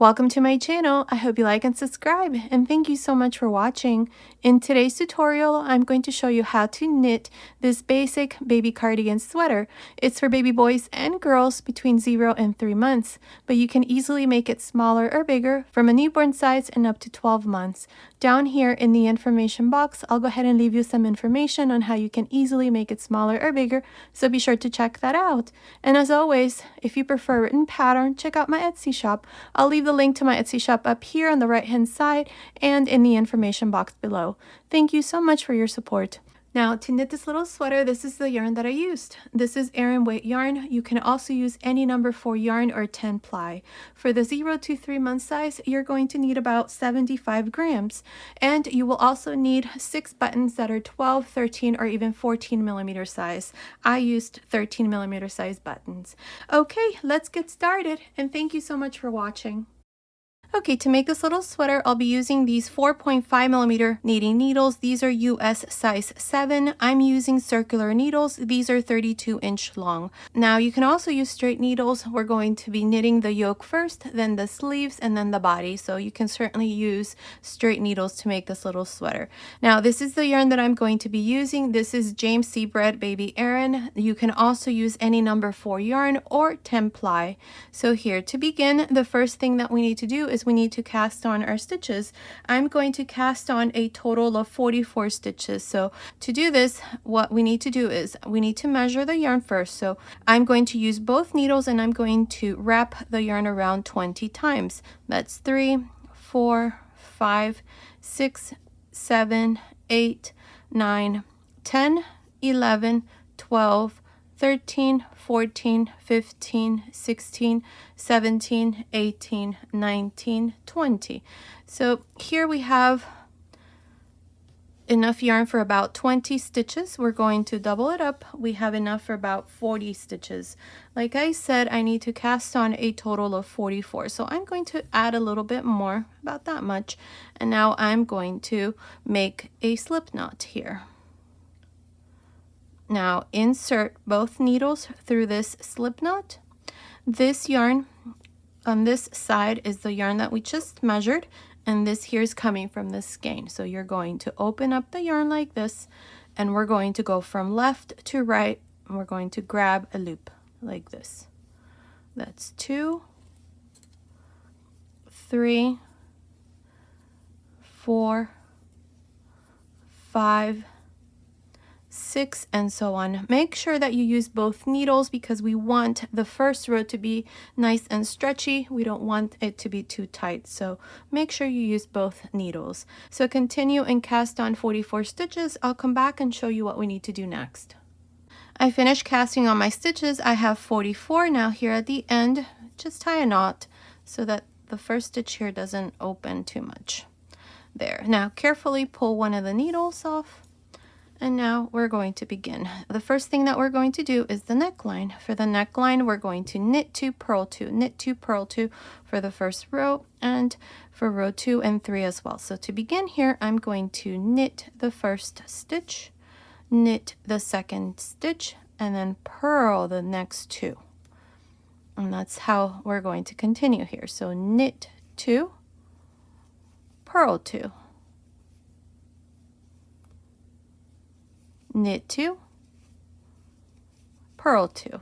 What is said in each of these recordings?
Welcome to my channel. I hope you like and subscribe, and thank you so much for watching. In today's tutorial, I'm going to show you how to knit this basic baby cardigan sweater. It's for baby boys and girls between 0 and 3 months, but you can easily make it smaller or bigger from a newborn size and up to 12 months. Down here in the information box, I'll go ahead and leave you some information on how you can easily make it smaller or bigger, so be sure to check that out. And as always, if you prefer written pattern, check out my Etsy shop. I'll leave the link to my Etsy shop up here on the right hand side and in the information box below. Thank you so much for your support. Now, to knit this little sweater, this is the yarn that I used. This is Aran weight yarn. You can also use any number 4 yarn or 10 ply. For the 0 to 3 month size, you're going to need about 75 grams. And you will also need 6 buttons that are 12, 13, or even 14 millimeter size. I used 13 millimeter size buttons. Okay, let's get started, and thank you so much for watching. Okay, to make this little sweater, I'll be using these 4.5 millimeter knitting needles. These are US size 7. I'm using circular needles. These are 32-inch long. Now, you can also use straight needles. We're going to be knitting the yoke first, then the sleeves, and then the body. So you can certainly use straight needles to make this little sweater. Now, this is the yarn that I'm going to be using. This is James Seabread Baby Aran. You can also use any number 4 yarn or 10 ply. So here, to begin, the first thing that we need to do is we need to cast on our stitches. I'm going to cast on a total of 44 stitches. So to do this, what we need to do is we need to measure the yarn first. So I'm going to use both needles and I'm going to wrap the yarn around 20 times. That's 3, 4, 5, 6, 7, 8, 9, 10, 11, 12, 13, 14, 15, 16, 17, 18, 19, 20. So here we have enough yarn for about 20 stitches. We're going to double it up. We have enough for about 40 stitches. Like I said, I need to cast on a total of 44. So I'm going to add a little bit more, about that much. And now I'm going to make a slip knot here. Now insert both needles through this slip knot. This yarn on this side is the yarn that we just measured, and this here is coming from the skein. So you're going to open up the yarn like this, and we're going to go from left to right, and we're going to grab a loop like this. That's 2, 3, 4, 5, 6, and so on. Make sure that you use both needles because we want the first row to be nice and stretchy. We don't want it to be too tight, so make sure you use both needles. So continue and cast on 44 stitches. I'll come back and show you what we need to do next. I finished casting on my stitches. I have 44. Now here at the end, just tie a knot so that the first stitch here doesn't open too much. There. Now carefully pull one of the needles off. And now we're going to begin. The first thing that we're going to do is the neckline. For the neckline, we're going to knit 2, purl 2, knit 2, purl 2 for the first row and for row 2 and 3 as well. So to begin here, I'm going to knit the first stitch, knit the second stitch, and then purl the next 2. And that's how we're going to continue here. So knit 2, purl 2. Knit 2, purl 2.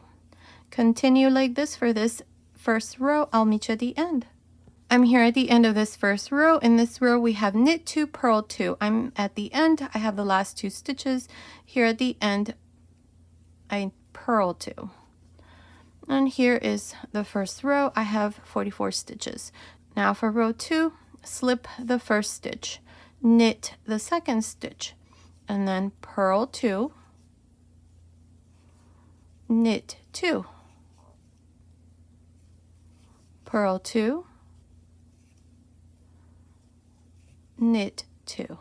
Continue like this for this first row. I'll meet you at the end. I'm here at the end of this first row. In this row we have knit 2, purl 2. I'm at the end. I have the last 2 stitches. Here at the end I purl 2. And here is the first row. I have 44 stitches. Now for row 2, slip the first stitch, knit the second stitch, and then purl 2, knit 2, purl 2, knit 2.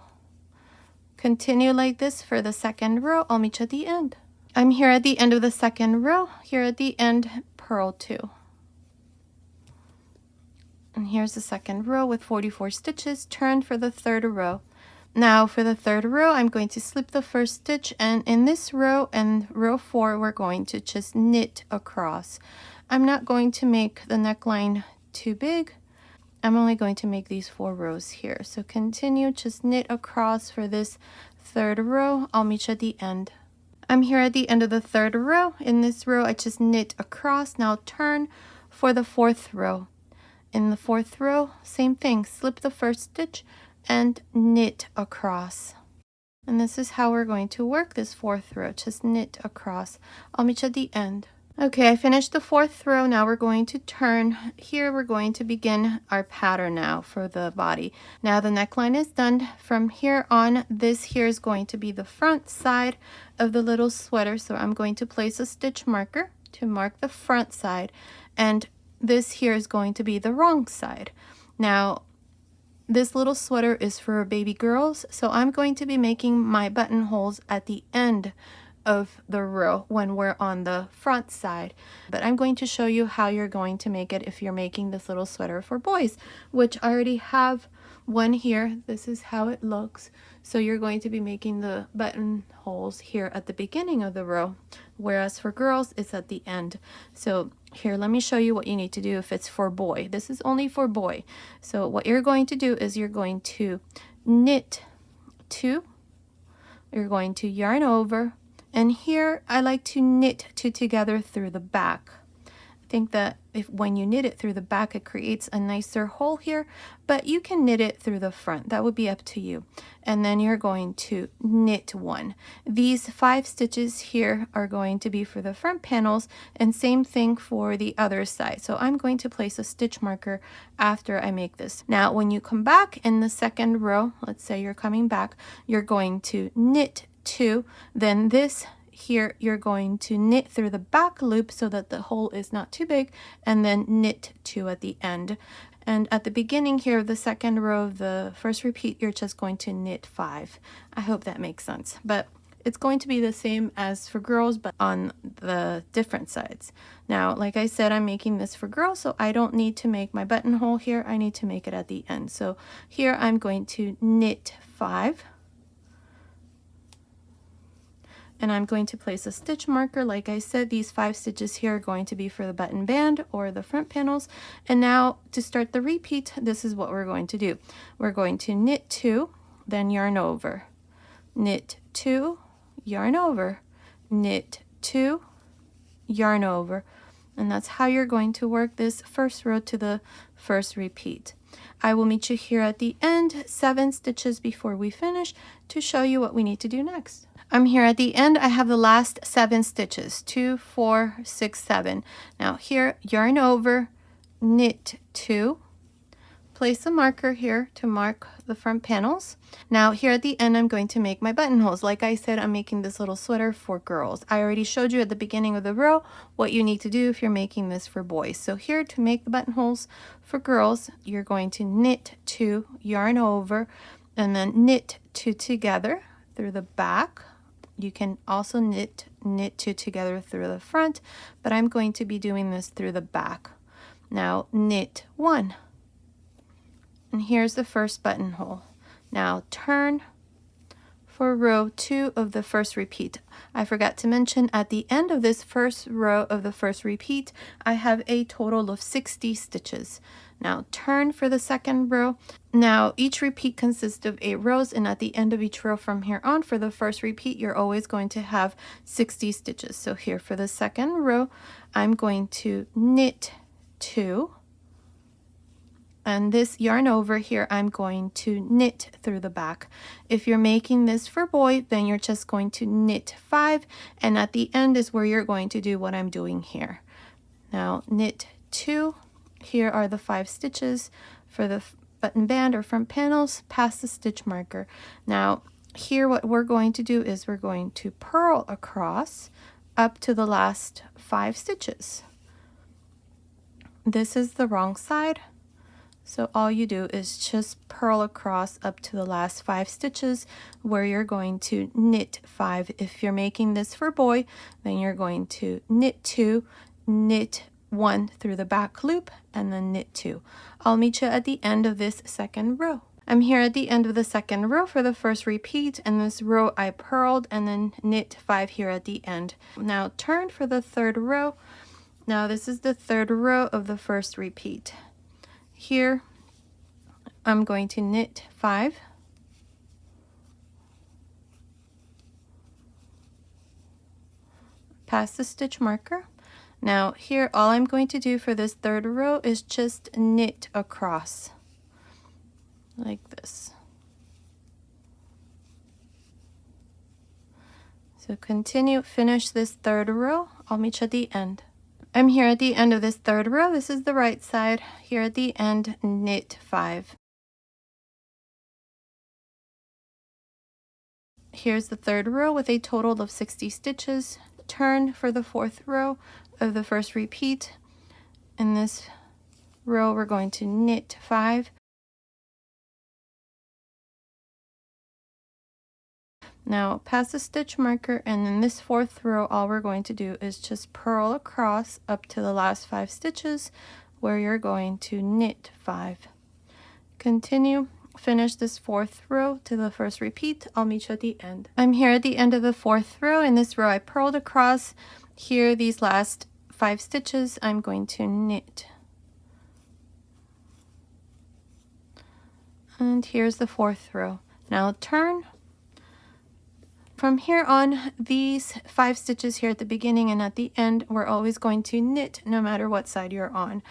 Continue like this for the second row. I'll meet you at the end. I'm here at the end of the second row. Here at the end, purl 2. And here's the second row with 44 stitches. Turn for the third row. Now for the third row, I'm going to slip the first stitch, and in this row and row 4, we're going to just knit across. I'm not going to make the neckline too big. I'm only going to make these 4 rows here. So continue, just knit across for this 3rd row. I'll meet you at the end. I'm here at the end of the 3rd row. In this row, I just knit across. Now turn for the 4th row. In the 4th row, same thing, slip the 1st stitch and knit across. And this is how we're going to work this 4th row, just knit across. I'll meet you at the end. Okay, I finished the 4th row. Now we're going to turn. Here we're going to begin our pattern now for the body. Now the neckline is done. From here on, this here is going to be the front side of the little sweater. So I'm going to place a stitch marker to mark the front side, and this here is going to be the wrong side. Now this little sweater is for baby girls, so I'm going to be making my buttonholes at the end of the row when we're on the front side, but I'm going to show you how you're going to make it if you're making this little sweater for boys, which I already have one here. This is how it looks. So you're going to be making the buttonholes here at the beginning of the row, whereas for girls it's at the end. So here, let me show you what you need to do if it's for boy. This is only for boy. So what you're going to do is you're going to knit 2, you're going to yarn over, and here I like to knit 2 together through the back. I think that when you knit it through the back, it creates a nicer hole here, but you can knit it through the front. That would be up to you. And then you're going to knit 1. These 5 stitches here are going to be for the front panels, and same thing for the other side. So I'm going to place a stitch marker after I make this. Now, when you come back in the 2nd row, let's say you're coming back, you're going to knit 2, then this here you're going to knit through the back loop so that the hole is not too big, and then knit 2 at the end. And at the beginning here of the 2nd row of the 1st repeat, you're just going to knit 5. I hope that makes sense, but it's going to be the same as for girls, but on the different sides. Now, like I said, I'm making this for girls, so I don't need to make my buttonhole here. I need to make it at the end. So here I'm going to knit 5. And I'm going to place a stitch marker. Like I said, these 5 stitches here are going to be for the button band or the front panels. And now to start the repeat, this is what we're going to do. We're going to knit 2, then yarn over, knit 2, yarn over, knit 2, yarn over. And that's how you're going to work this 1st row to the 1st repeat. I will meet you here at the end, 7 stitches before we finish, to show you what we need to do next. I'm here at the end. I have the last 7 stitches, 2, 4, 6, 7. Now here, yarn over, knit 2, place a marker here to mark the front panels. Now here at the end, I'm going to make my buttonholes. Like I said, I'm making this little sweater for girls. I already showed you at the beginning of the row what you need to do if you're making this for boys. So here, to make the buttonholes for girls, you're going to knit 2, yarn over, and then knit 2 together through the back. You can also knit 2 together through the front, but I'm going to be doing this through the back. Now knit 1. And here's the 1st buttonhole. Now turn for row 2 of the 1st repeat. I forgot to mention, at the end of this 1st row of the 1st repeat, I have a total of 60 stitches. Now turn for the 2nd row. Now each repeat consists of 8 rows, and at the end of each row from here on, for the 1st repeat, you're always going to have 60 stitches. So here for the 2nd row, I'm going to knit 2, and this yarn over here, I'm going to knit through the back. If you're making this for boy, then you're just going to knit 5, and at the end is where you're going to do what I'm doing here. Now knit 2. Here are the 5 stitches for the button band or front panels, past the stitch marker. Now here what we're going to do is we're going to purl across up to the last 5 stitches. This is the wrong side, so all you do is just purl across up to the last 5 stitches, where you're going to knit 5. If you're making this for boy, then you're going to knit 2, knit 1 through the back loop, and then knit 2. I'll meet you at the end of this 2nd row. I'm here at the end of the 2nd row for the 1st repeat, and this row I purled and then knit 5 here at the end. Now turn for the 3rd row. Now this is the 3rd row of the 1st repeat. Here I'm going to knit 5, pass the stitch marker. Now here all I'm going to do for this third row is just knit across like this. So continue, finish this third row. I'll meet you at the end. I'm here at the end of this third row. This is the right side. Here at the end, knit 5. Here's the third row with a total of 60 stitches. Turn for the fourth row of the first repeat. In this row, we're going to knit 5. Now pass the stitch marker, and in this fourth row all we're going to do is just purl across up to the last 5 stitches where you're going to knit 5. Continue, finish this fourth row to the first repeat. I'll meet you at the end. I'm here at the end of the fourth row. In this row I purled across. Here, these last 5 stitches I'm going to knit. And here's the fourth row. Now turn. From here on, these 5 stitches here at the beginning and at the end, we're always going to knit no matter what side you're on.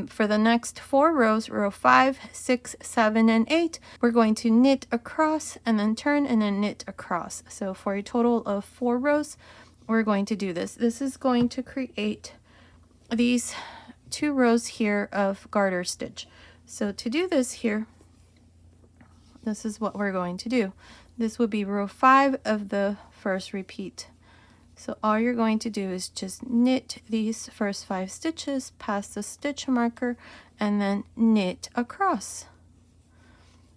For the next 4 rows, row 5, 6, 7, and 8, we're going to knit across and then turn and then knit across. So for a total of 4 rows, we're going to do this. This is going to create these 2 rows here of garter stitch. So to do this here, this is what we're going to do. This would be row 5 of the first repeat. So all you're going to do is just knit these first 5 stitches, pass the stitch marker, and then knit across.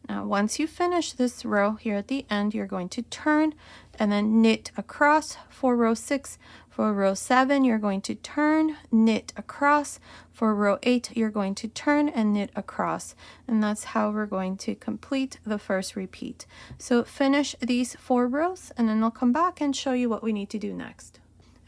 Now once you finish this row here at the end, you're going to turn and then knit across for row 6. For row 7, you're going to turn, knit across. For row 8, you're going to turn and knit across. And that's how we're going to complete the first repeat. So finish these 4 rows, and then I'll come back and show you what we need to do next.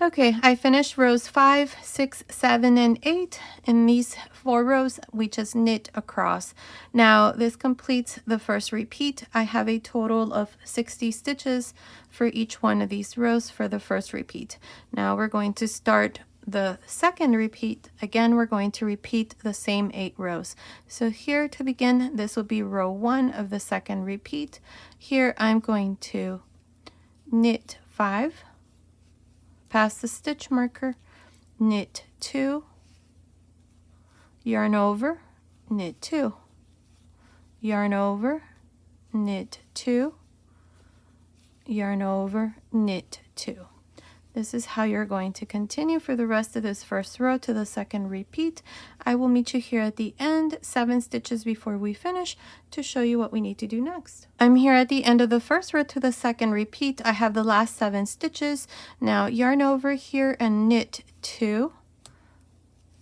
Okay, I finished rows 5, 6, 7, and 8. In these 4 rows, we just knit across. Now, this completes the first repeat. I have a total of 60 stitches for each one of these rows for the first repeat. Now, we're going to start the second repeat. Again, we're going to repeat the same 8 rows. So here to begin, this will be row 1 of the second repeat. Here, I'm going to knit 5. Pass the stitch marker, knit 2, yarn over, knit 2, yarn over, knit 2, yarn over, knit 2. This is how you're going to continue for the rest of this first row to the second repeat. I will meet you here at the end, 7 stitches before we finish, to show you what we need to do next. I'm here at the end of the first row to the second repeat. I have the last 7 stitches. Now yarn over here and knit 2,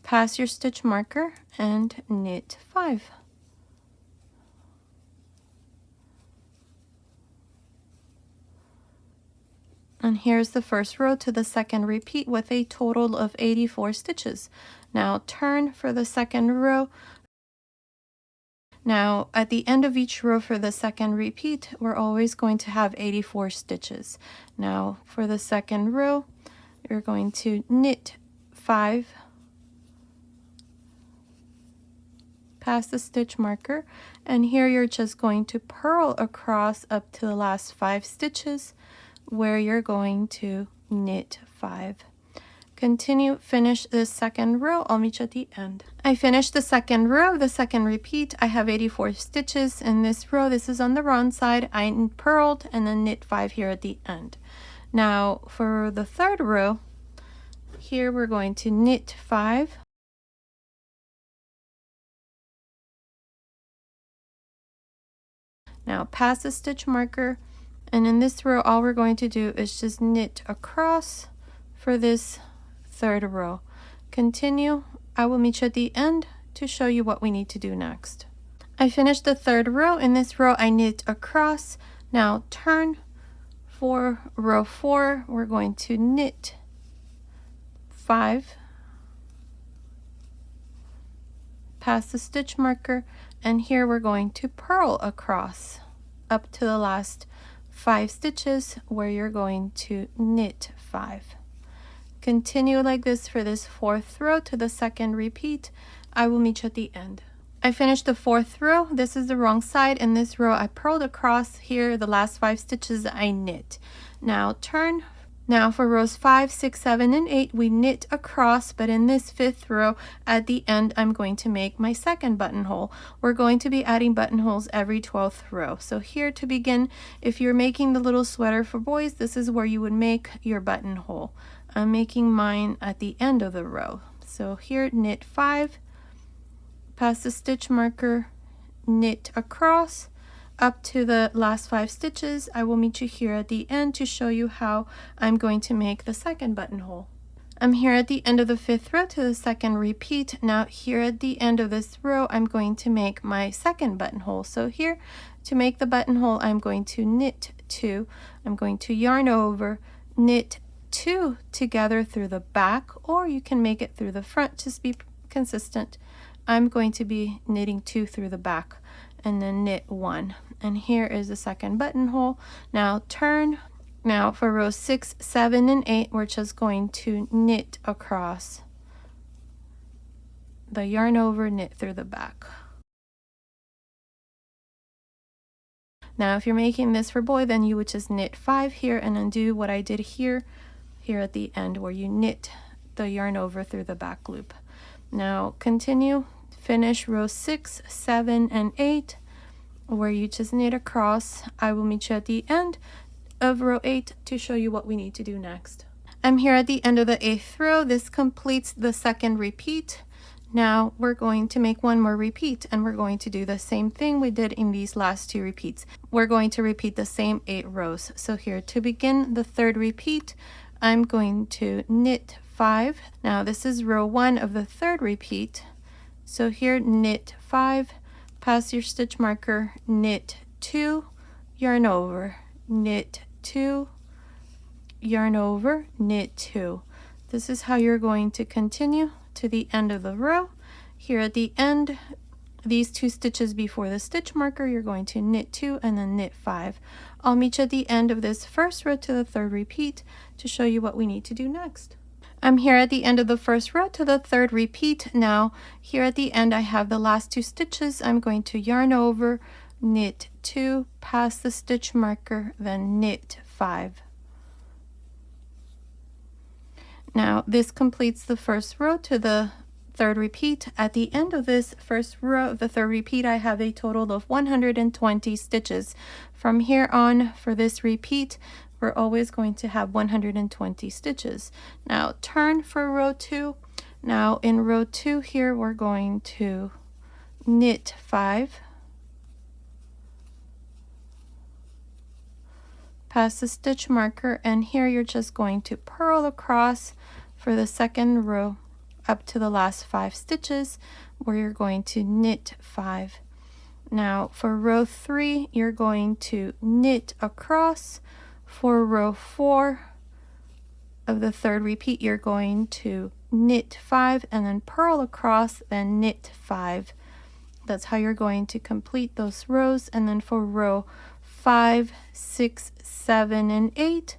pass your stitch marker, and knit 5. And here's the first row to the second repeat with a total of 84 stitches. Now turn for the second row. Now at the end of each row for the second repeat, we're always going to have 84 stitches. Now for the second row, you're going to knit 5, pass the stitch marker, and here you're just going to purl across up to the last 5 stitches, where you're going to knit 5. Continue, finish the second row. I'll meet you at the end. I finished the second row, the second repeat. I have 84 stitches in this row. This is on the wrong side. I purled and then knit 5 here at the end. Now for the third row, here we're going to knit 5. Now pass the stitch marker. And in this row, all we're going to do is just knit across for this third row. Continue. I will meet you at the end to show you what we need to do next. I finished the third row. In this row, I knit across. Now turn. For row 4, we're going to knit 5. Pass the stitch marker, And here we're going to purl across up to the last 5 stitches where you're going to knit 5. Continue like this for this 4th row to the 2nd repeat. I will meet you at the end. I finished the 4th row. This is the wrong side. In this row I purled across. Here the last 5 stitches I knit. Now turn. Now for rows 5, 6, 7, and 8 we knit across, but in this 5th row at the end I'm going to make my 2nd buttonhole. We're going to be adding buttonholes every 12th row. So here to begin, if you're making the little sweater for boys, this is where you would make your buttonhole. I'm making mine at the end of the row. So here knit 5, pass the stitch marker, knit across up to the last 5 stitches. I will meet you here at the end to show you how I'm going to make the 2nd buttonhole. I'm here at the end of the 5th row to the 2nd repeat. Now here at the end of this row I'm going to make my 2nd buttonhole. So here to make the buttonhole I'm going to knit 2. I'm going to yarn over, knit 2 together through the back, or you can make it through the front. Just be consistent. I'm going to be knitting 2 through the back and then knit 1. And here is the 2nd buttonhole. Now turn. Now for rows 6, 7, and 8 we're just going to knit across the yarn over, knit through the back. Now if you're making this for boy, then you would just knit 5 here and then do what I did here at the end, where you knit the yarn over through the back loop. Now continue, finish row 6, 7, and 8 where you just knit across. I will meet you at the end of row 8 to show you what we need to do next. I'm here at the end of the 8th row. This completes the 2nd repeat. Now we're going to make one more repeat, and we're going to do the same thing we did in these last 2 repeats. We're going to repeat the same 8 rows. So here to begin the 3rd repeat, I'm going to knit 5. Now this is row 1 of the 3rd repeat. So here knit 5, pass your stitch marker, knit 2, yarn over, knit 2, yarn over, knit 2. This is how you're going to continue to the end of the row. Here at the end, these 2 stitches before the stitch marker, you're going to knit 2 and then knit 5. I'll meet you at the end of this 1st row to the 3rd repeat to show you what we need to do next. I'm here at the end of the 1st row to the 3rd repeat. Now here at the end I have the last 2 stitches. I'm going to yarn over, knit 2, pass the stitch marker, then knit 5. Now this completes the 1st row to the 3rd repeat. At the end of this 1st row of the 3rd repeat I have a total of 120 stitches. From here on for this repeat we're always going to have 120 stitches. Now turn for row 2. Now in row 2 here we're going to knit 5, pass the stitch marker, and here you're just going to purl across for the 2nd row up to the last 5 stitches where you're going to knit 5. Now for row 3 you're going to knit across. For row 4 of the 3rd repeat you're going to knit 5 and then purl across, then knit 5. That's how you're going to complete those rows. And then for row 5, 6, 7, and 8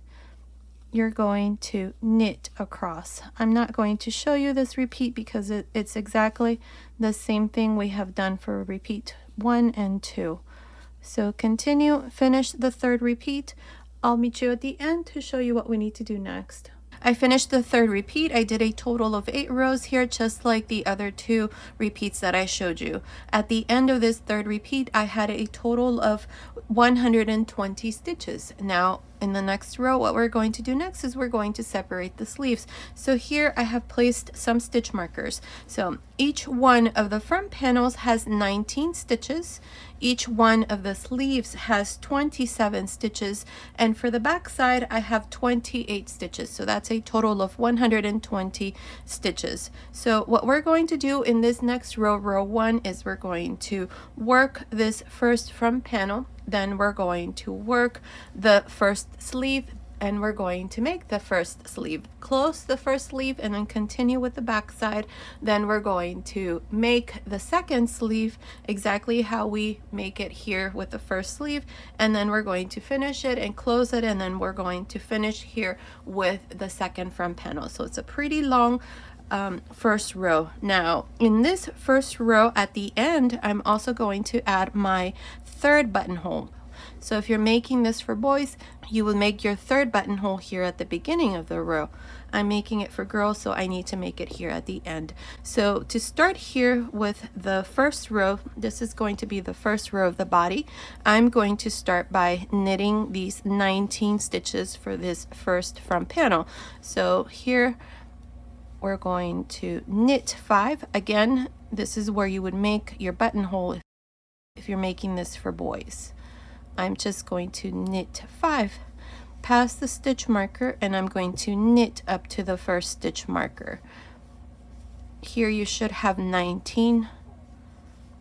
you're going to knit across. I'm not going to show you this repeat because it's exactly the same thing we have done for repeat 1 and 2. So continue, finish the 3rd repeat. I'll meet you at the end to show you what we need to do next. I finished the 3rd repeat. I did a total of 8 rows here, just like the other 2 repeats that I showed you. At the end of this 3rd repeat, I had a total of 120 stitches. Now, in the next row, what we're going to do next is we're going to separate the sleeves. So here I have placed some stitch markers. So each one of the front panels has 19 stitches. Each one of the sleeves has 27 stitches, and for the back side I have 28 stitches. So that's a total of 120 stitches. So what we're going to do in this next row, row 1, is we're going to work this first front panel, then we're going to work the first sleeve, and we're going to make the first sleeve. Close the first sleeve and then continue with the back side. Then we're going to make the second sleeve exactly how we make it here with the first sleeve, and then we're going to finish it and close it, and then we're going to finish here with the second front panel. So it's a pretty long first row. Now in this first row at the end, I'm also going to add my third buttonhole. So if you're making this for boys, you will make your third buttonhole here at the beginning of the row. I'm making it for girls, so I need to make it here at the end. So to start here with the first row, this is going to be the first row of the body. I'm going to start by knitting these 19 stitches for this first front panel. So here we're going to knit 5. Again, this is where you would make your buttonhole if you're making this for boys. I'm just going to knit 5 past the stitch marker, and I'm going to knit up to the first stitch marker. Here you should have 19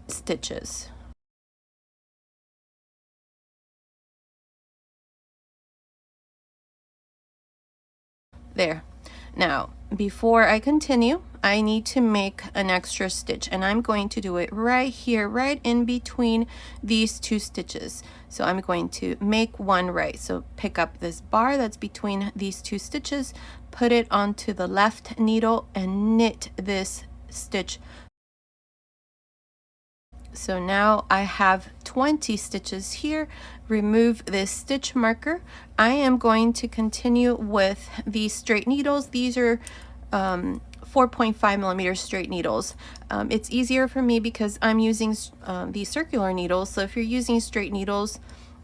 stitches. There. Now, before I continue, I need to make an extra stitch, and I'm going to do it right here, right in between these two stitches. So I'm going to make one right. So pick up this bar that's between these two stitches, put it onto the left needle, and knit this stitch. So now I have 20 stitches here. Remove this stitch marker. I am going to continue with these straight needles. These are 4.5 millimeter straight needles. It's easier for me because I'm using these circular needles. So if you're using straight needles,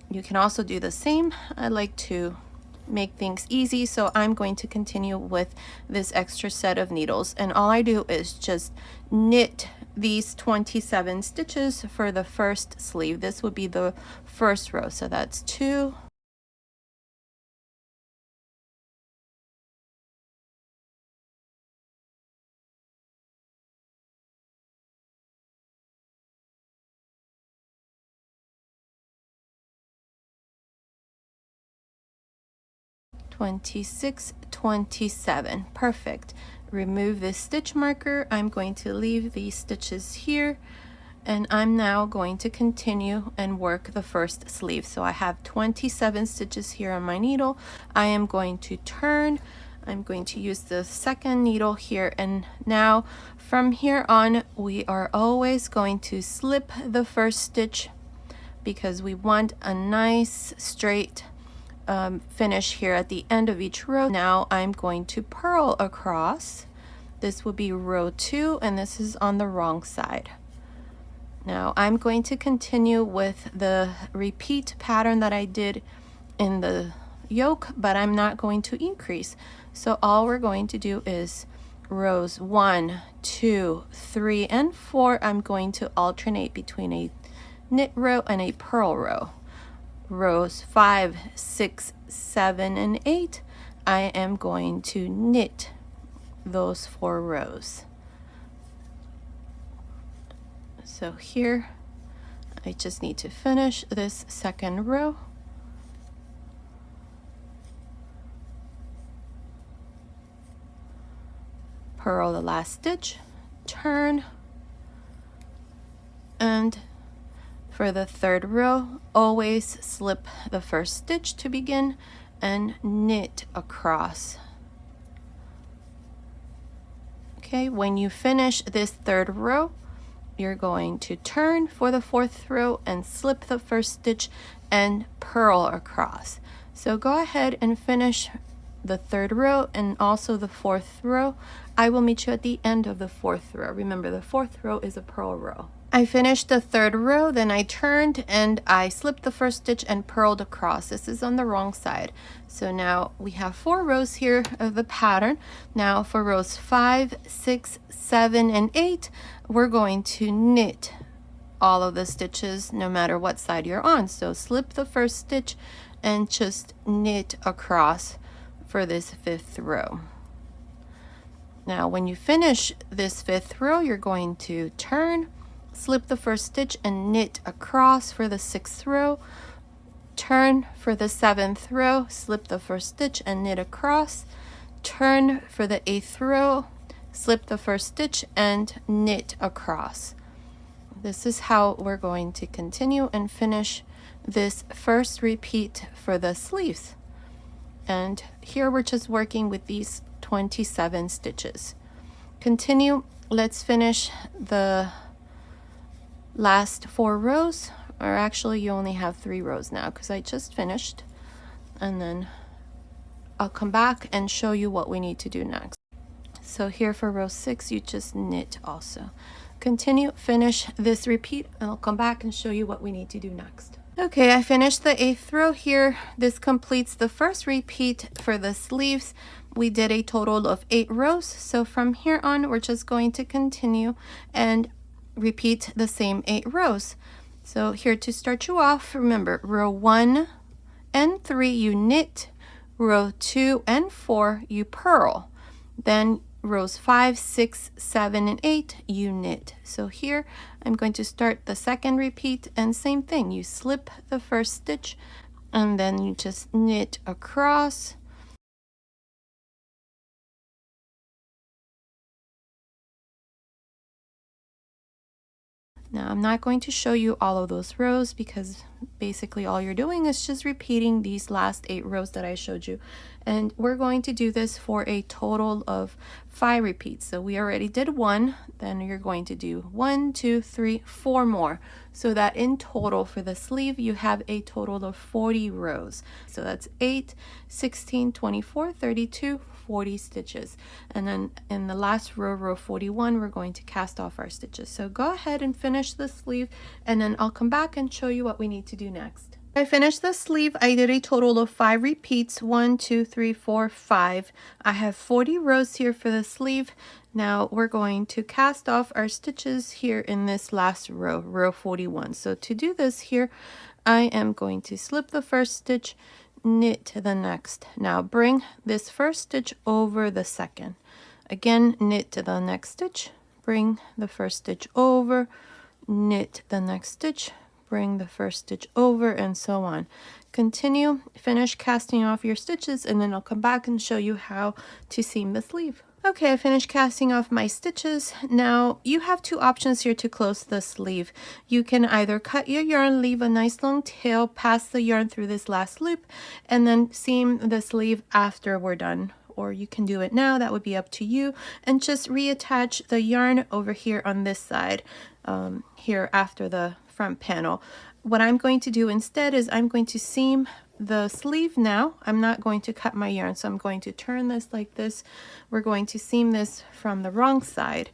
you can also do the same. I like to make things easy, so I'm going to continue with this extra set of needles, and all I do is just knit these 27 stitches for the first sleeve. This would be the first row, so that's 2, 26, 27. Perfect. Remove this stitch marker. I'm going to leave these stitches here, and I'm now going to continue and work the first sleeve. So I have 27 stitches here on my needle. I am going to turn. I'm going to use the second needle here, and now from here on we are always going to slip the first stitch because we want a nice straight finish here at the end of each row. Now I'm going to purl across. This will be row 2, and this is on the wrong side. Now I'm going to continue with the repeat pattern that I did in the yoke, but I'm not going to increase. So all we're going to do is rows 1, 2, 3, and 4. I'm going to alternate between a knit row and a purl row. Rows 5, 6, 7, and 8, I am going to knit those 4 rows. So here I just need to finish this second row. Purl the last stitch, turn, and for the third row, always slip the first stitch to begin and knit across. Okay, when you finish this third row, you're going to turn for the fourth row and slip the first stitch and purl across. So go ahead and finish the third row and also the fourth row. I will meet you at the end of the fourth row. Remember, the fourth row is a purl row. I finished the third row, then I turned and I slipped the first stitch and purled across. This is on the wrong side. So now we have 4 rows here of the pattern. Now for rows 5, 6, 7, and 8, we're going to knit all of the stitches no matter what side you're on. So slip the first stitch and just knit across for this 5th row. Now when you finish this 5th row, you're going to turn, slip the first stitch and knit across for the 6th row, turn for the 7th row, slip the first stitch and knit across, turn for the 8th row, slip the first stitch and knit across. This is how we're going to continue and finish this first repeat for the sleeves. And here we're just working with these 27 stitches. Continue. Let's finish the last 4 rows, or actually you only have 3 rows now because I just finished, and then I'll come back and show you what we need to do next. So here for row 6 you just knit also. Continue, finish this repeat, and I'll come back and show you what we need to do next. Okay, I finished the 8th row here. This completes the first repeat for the sleeves. We did a total of 8 rows, so from here on we're just going to continue and repeat the same 8 rows. So here to start you off, remember row 1 and 3 you knit, row 2 and 4 you purl, then rows 5, 6, 7, and 8 you knit. So here I'm going to start the second repeat, and same thing, you slip the first stitch and then you just knit across. Now I'm not going to show you all of those rows because basically all you're doing is just repeating these last 8 rows that I showed you. And we're going to do this for a total of 5 repeats. So we already did 1, then you're going to do 1, 2, 3, 4 more. So that in total for the sleeve you have a total of 40 rows. So that's 8, 16, 24, 32, 40 stitches. And then in the last row, row 41, we're going to cast off our stitches. So go ahead and finish the sleeve, and then I'll come back and show you what we need to do next. I finished the sleeve. I did a total of 5 repeats, 1, 2, 3, 4, 5. I have 40 rows here for the sleeve. Now we're going to cast off our stitches here in this last row, row 41. So to do this here, I am going to slip the first stitch, knit to the next. Now bring this first stitch over the second. Again, knit to the next stitch, bring the first stitch over, knit the next stitch, bring the first stitch over, and so on. Continue, finish casting off your stitches, and then I'll come back and show you how to seam the sleeve. Okay, I finished casting off my stitches. Now you have 2 options here to close the sleeve. You can either cut your yarn, leave a nice long tail, pass the yarn through this last loop, and then seam the sleeve after we're done. Or you can do it now, that would be up to you, and just reattach the yarn over here on this side, here after the front panel. What I'm going to do instead is I'm going to seam the sleeve now. I'm not going to cut my yarn, so I'm going to turn this like this. We're going to seam this from the wrong side,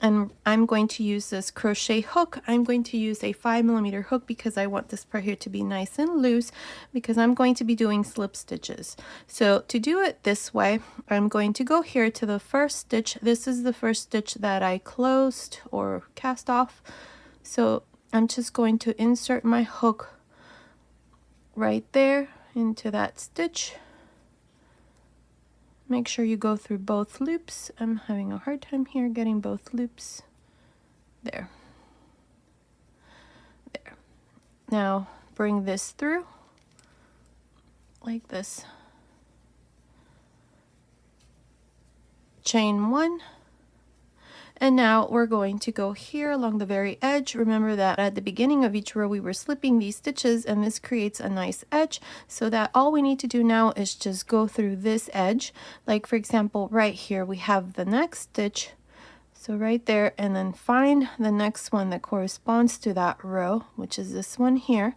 and I'm going to use this crochet hook. I'm going to use a 5mm hook because I want this part here to be nice and loose, because I'm going to be doing slip stitches. So to do it this way, I'm going to go here to the first stitch. This is the first stitch that I closed or cast off. So I'm just going to insert my hook right there into that stitch. Make sure you go through both loops. I'm having a hard time here getting both loops. There. There. Now bring this through like this. Chain 1. And now we're going to go here along the very edge. Remember that at the beginning of each row we were slipping these stitches, and this creates a nice edge, so that all we need to do now is just go through this edge. Like for example, right here we have the next stitch, so right there, and then find the next one that corresponds to that row, which is this one here.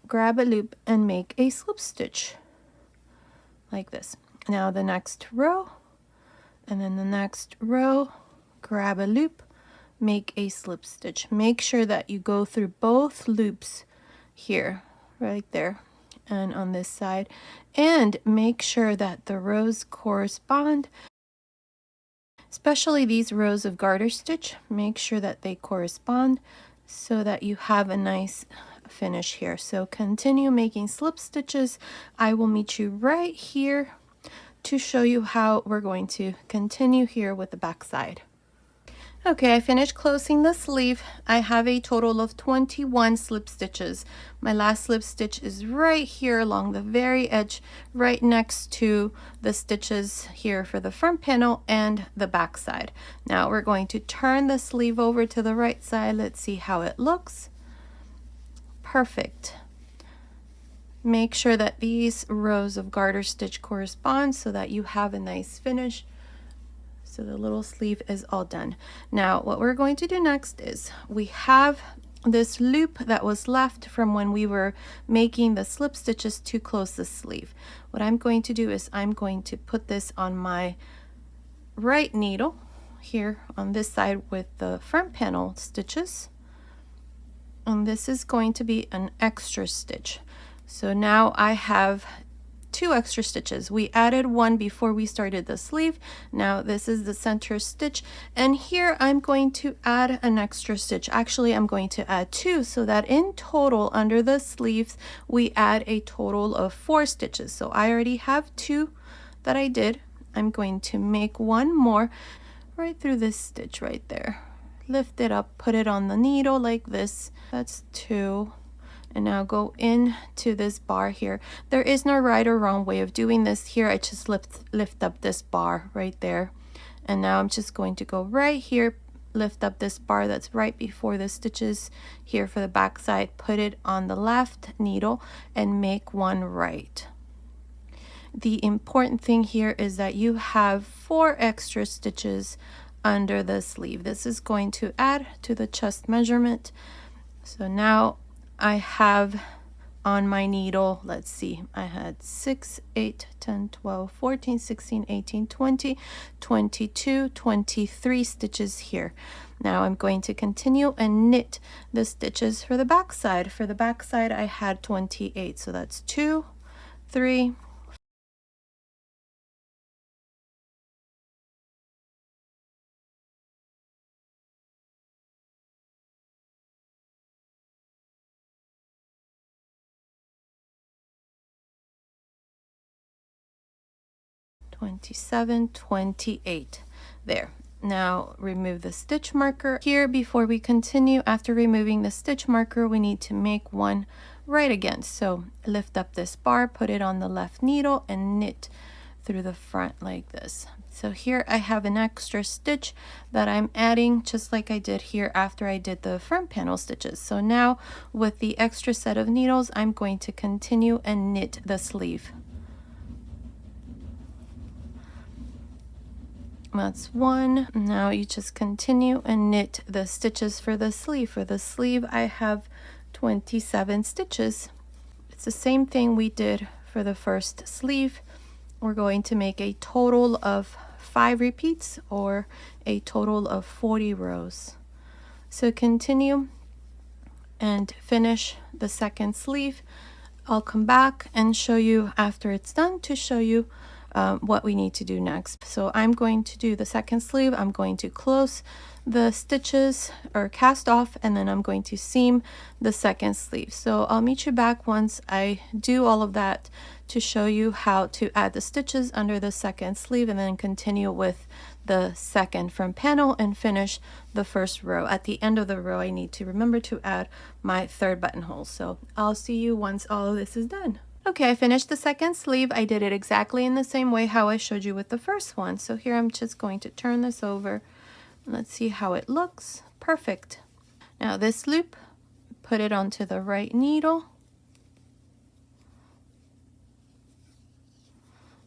Grab a loop and make a slip stitch like this. Now the next row, and then the next row, grab a loop, make a slip stitch. Make sure that you go through both loops here, right there, and on this side, and make sure that the rows correspond, especially these rows of garter stitch. Make sure that they correspond so that you have a nice finish here. So continue making slip stitches. I will meet you right here to show you how we're going to continue here with the back side. Okay, I finished closing the sleeve. I have a total of 21 slip stitches. My last slip stitch is right here along the very edge, right next to the stitches here for the front panel and the back side. Now we're going to turn the sleeve over to the right side. Let's see how it looks. Perfect. Make sure that these rows of garter stitch correspond so that you have a nice finish. So the little sleeve is all done. Now what we're going to do next is we have this loop that was left from when we were making the slip stitches to close the sleeve. What I'm going to do is I'm going to put this on my right needle here on this side with the front panel stitches, and this is going to be an extra stitch. So now I have 2 extra stitches. We added one before we started the sleeve. Now this is the center stitch, and here I'm going to add an extra stitch. Actually, I'm going to add 2 so that in total under the sleeves we add a total of 4 stitches. So I already have 2 that I did. I'm going to make one more right through this stitch right there. Lift it up, put it on the needle like this. That's 2. And now go into this bar here. There is no right or wrong way of doing this here. I just lift up this bar right there. And now I'm just going to go right here, lift up this bar that's right before the stitches here for the back side, put it on the left needle and make one right. The important thing here is that you have 4 extra stitches under the sleeve. This is going to add to the chest measurement. So now I have on my needle, let's see, I had 6, 8, 10, 12, 14, 16, 18, 20, 22, 23 stitches here. Now I'm going to continue and knit the stitches for the back side. For the back side, I had 28, so that's 2, 3, 27, 28. There. Now remove the stitch marker here. Before we continue, after removing the stitch marker, we need to make one right again. So lift up this bar, put it on the left needle and knit through the front like this. So here I have an extra stitch that I'm adding just like I did here after I did the front panel stitches. So now with the extra set of needles, I'm going to continue and knit the sleeve. That's 1. Now you just continue and knit the stitches for the sleeve. For the sleeve, I have 27 stitches. It's the same thing we did for the first sleeve. We're going to make a total of 5 repeats or a total of 40 rows. So continue and finish the second sleeve. I'll come back and show you after it's done to show you what we need to do next. So I'm going to do the second sleeve. I'm going to close the stitches or cast off, and then I'm going to seam the second sleeve. So I'll meet you back once I do all of that to show you how to add the stitches under the second sleeve and then continue with the second front panel and finish the first row. At the end of the row, I need to remember to add my third buttonhole. So I'll see you once all of this is done. Okay, I finished the second sleeve. I did it exactly in the same way how I showed you with the first one. So here I'm just going to turn this over. Let's see how it looks. Perfect. Now this loop, put it onto the right needle.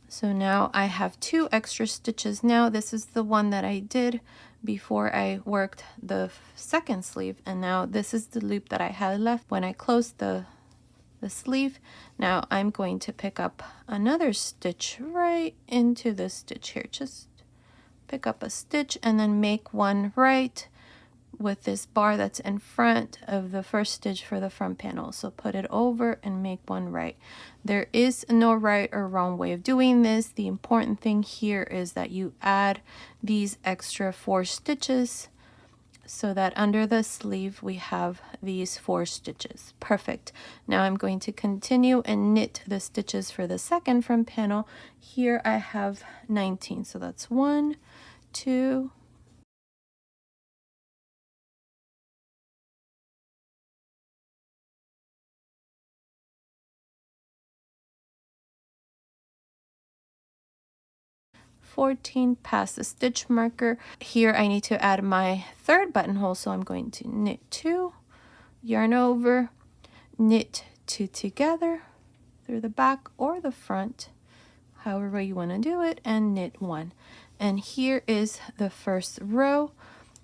So now I have 2 extra stitches. Now this is the one that I did before I worked the second sleeve, and now this is the loop that I had left when I closed the sleeve. Now I'm going to pick up another stitch right into this stitch here. Just pick up a stitch and then make one right with this bar that's in front of the first stitch for the front panel. So put it over and make one right. There is no right or wrong way of doing this. The important thing here is that you add these extra 4 stitches so that under the sleeve we have these 4 stitches. Perfect. Now I'm going to continue and knit the stitches for the second front panel. Here I have 19, so that's 1, 2, 14, pass the stitch marker. Here I need to add my third buttonhole, so I'm going to knit 2, yarn over, knit 2 together through the back or the front, however you want to do it, and knit 1. And here is the first row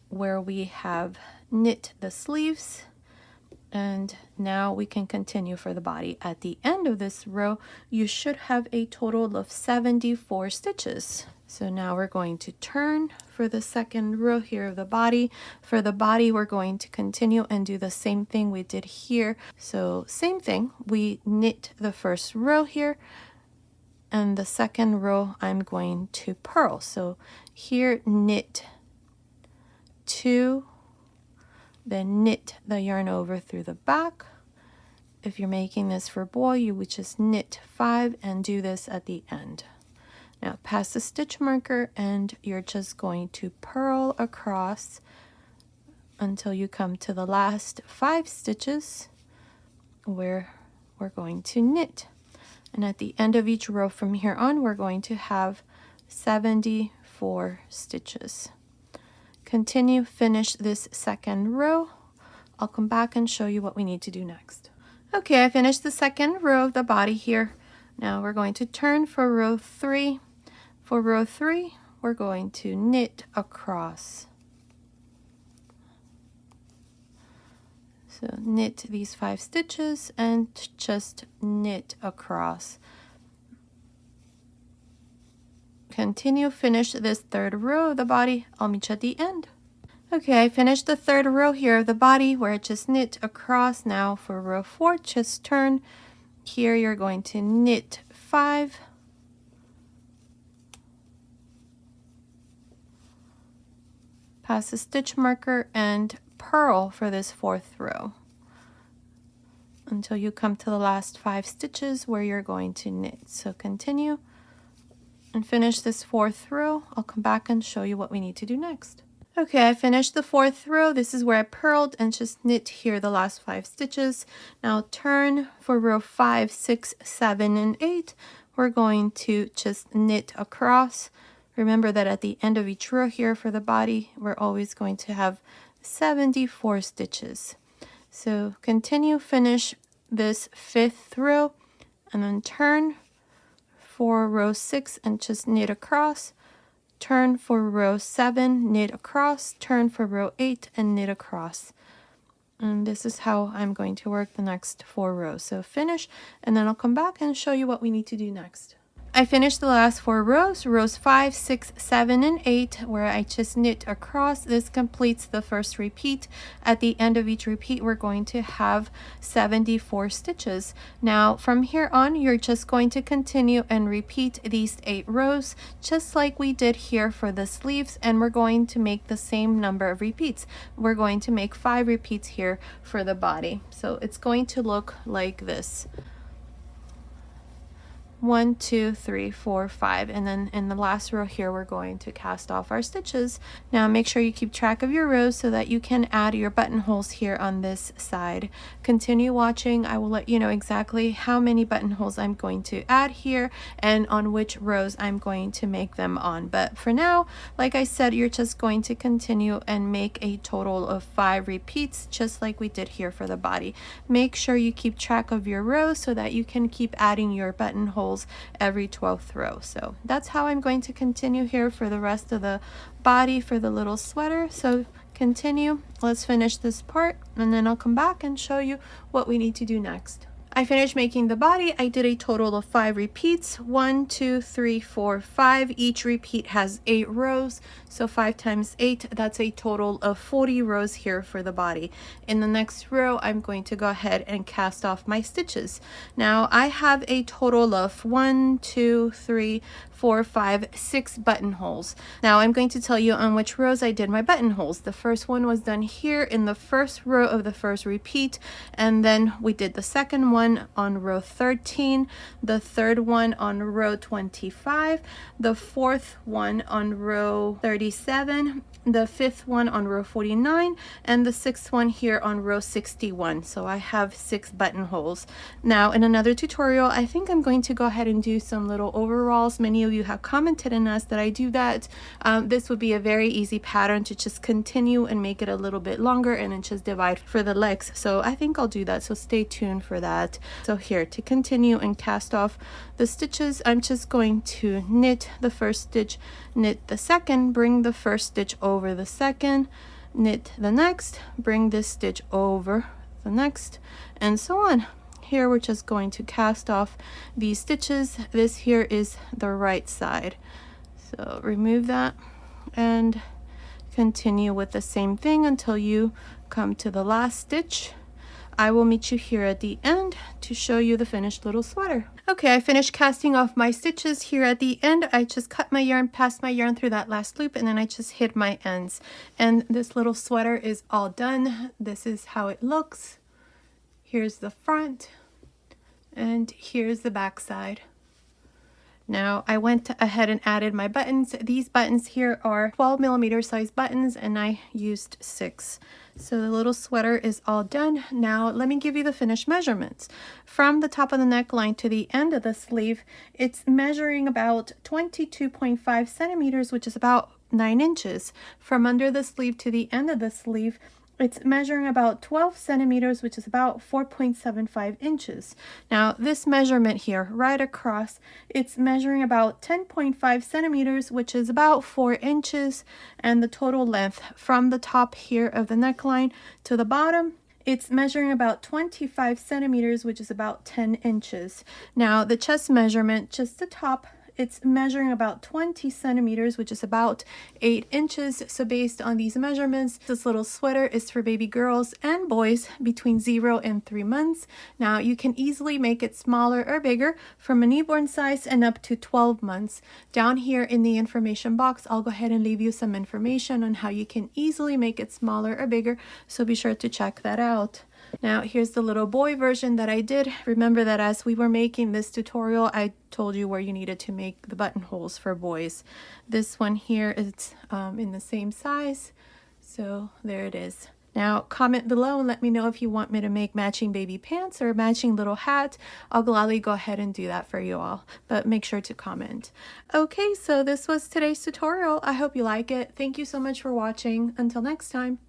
where we have knit the sleeves, and now we can continue for the body. At the end of this row, you should have a total of 74 stitches. So now we're going to turn for the second row here of the body. For the body, we're going to continue and do the same thing we did here. So same thing, we knit the first row here, and the second row I'm going to purl. So here, knit 2, then knit the yarn over through the back. If you're making this for boy, you would just knit 5 and do this at the end. Now pass the stitch marker, and you're just going to purl across until you come to the last 5 stitches where we're going to knit. And at the end of each row from here on, we're going to have 74 stitches. Continue, finish this second row. I'll come back and show you what we need to do next. Okay, I finished the second row of the body here. Now we're going to turn for row 3. For row 3, we're going to knit across. So knit these 5 stitches and just knit across. Continue, finish this third row of the body. I'll meet you at the end. Okay, I finished the third row here of the body where I just knit across. Now for row 4, just turn. Here you're going to knit 5. Pass the stitch marker and purl for this 4th row until you come to the last 5 stitches where you're going to knit. So continue and finish this 4th row. I'll come back and show you what we need to do next. Okay, I finished the 4th row. This is where I purled and just knit here the last 5 stitches. Now turn for row 5, 6, 7, and 8. We're going to just knit across. Remember that at the end of each row here for the body, we're always going to have 74 stitches. So continue, finish this 5th row, and then turn for row 6 and just knit across. Turn for row 7, knit across. Turn for row 8 and knit across. And this is how I'm going to work the next 4 rows. So finish, and then I'll come back and show you what we need to do next. I finished the last 4 rows, rows 5, 6, 7, and 8, where I just knit across. This completes the first repeat. At the end of each repeat, we're going to have 74 stitches. Now, from here on, you're just going to continue and repeat these 8 rows, just like we did here for the sleeves, and we're going to make the same number of repeats. We're going to make 5 repeats here for the body. So it's going to look like this. 1, 2, 3, 4, 5, and then in the last row here we're going to cast off our stitches. Now make sure you keep track of your rows so that you can add your buttonholes here on this side. Continue watching. I will let you know exactly how many buttonholes I'm going to add here and on which rows I'm going to make them on. But for now, like I said, you're just going to continue and make a total of 5 repeats, just like we did here for the body. Make sure you keep track of your rows so that you can keep adding your buttonholes every 12th row. So that's how I'm going to continue here for the rest of the body for the little sweater. So continue. Let's finish this part, and then I'll come back and show you what we need to do next. I finished making the body. I did a total of 5 repeats. 1, 2, 3, 4, 5. Each repeat has 8 rows. So 5 times 8, that's a total of 40 rows here for the body. In the next row, I'm going to go ahead and cast off my stitches. Now I have a total of 1, 2, 3, 4, 5, 6 buttonholes. Now I'm going to tell you on which rows I did my buttonholes. The first one was done here in the first row of the first repeat, and then we did the second one one on row 13, the third one on row 25, the fourth one on row 37, the fifth one on row 49, and the sixth one here on row 61. So I have 6 buttonholes. Now in another tutorial, I think I'm going to go ahead and do some little overalls. Many of you have commented on us that I do that. This would be a very easy pattern to just continue and make it a little bit longer and then just divide for the legs. So I think I'll do that, so stay tuned for that. So here, to continue and cast off the stitches, I'm just going to knit the first stitch, knit the second, bring the first stitch over the second, knit the next, bring this stitch over the next, and so on. Here we're just going to cast off these stitches. This here is the right side, so remove that and continue with the same thing until you come to the last stitch. I will meet you here at the end to show you the finished little sweater. Okay, I finished casting off my stitches here at the end. I just cut my yarn, passed my yarn through that last loop, and then I just hid my ends. And this little sweater is all done. This is how it looks. Here's the front, and here's the back side. Now I went ahead and added my buttons. These buttons here are 12mm size buttons, and I used 6. So the little sweater is all done. Now let me give you the finished measurements. From the top of the neckline to the end of the sleeve, it's measuring about 22.5 centimeters, which is about 9 inches. From under the sleeve to the end of the sleeve, it's measuring about 12 centimeters, which is about 4.75 inches. Now this measurement here, right across, it's measuring about 10.5 centimeters, which is about 4 inches. And the total length from the top here of the neckline to the bottom, it's measuring about 25 centimeters, which is about 10 inches. Now the chest measurement, just the top, it's measuring about 20 centimeters, which is about 8 inches. So based on these measurements, this little sweater is for baby girls and boys between 0 and 3 months. Now you can easily make it smaller or bigger from a newborn size and up to 12 months. Down here in the information box, I'll go ahead and leave you some information on how you can easily make it smaller or bigger. So be sure to check that out. Now here's the little boy version that I did. Remember that as we were making this tutorial, I told you where you needed to make the buttonholes for boys. This one here is in the same size, so there it is. Now comment below and let me know if you want me to make matching baby pants or a matching little hat. I'll gladly go ahead and do that for you all, but make sure to comment. Okay, so this was today's tutorial. I hope you like it. Thank you so much for watching. Until next time.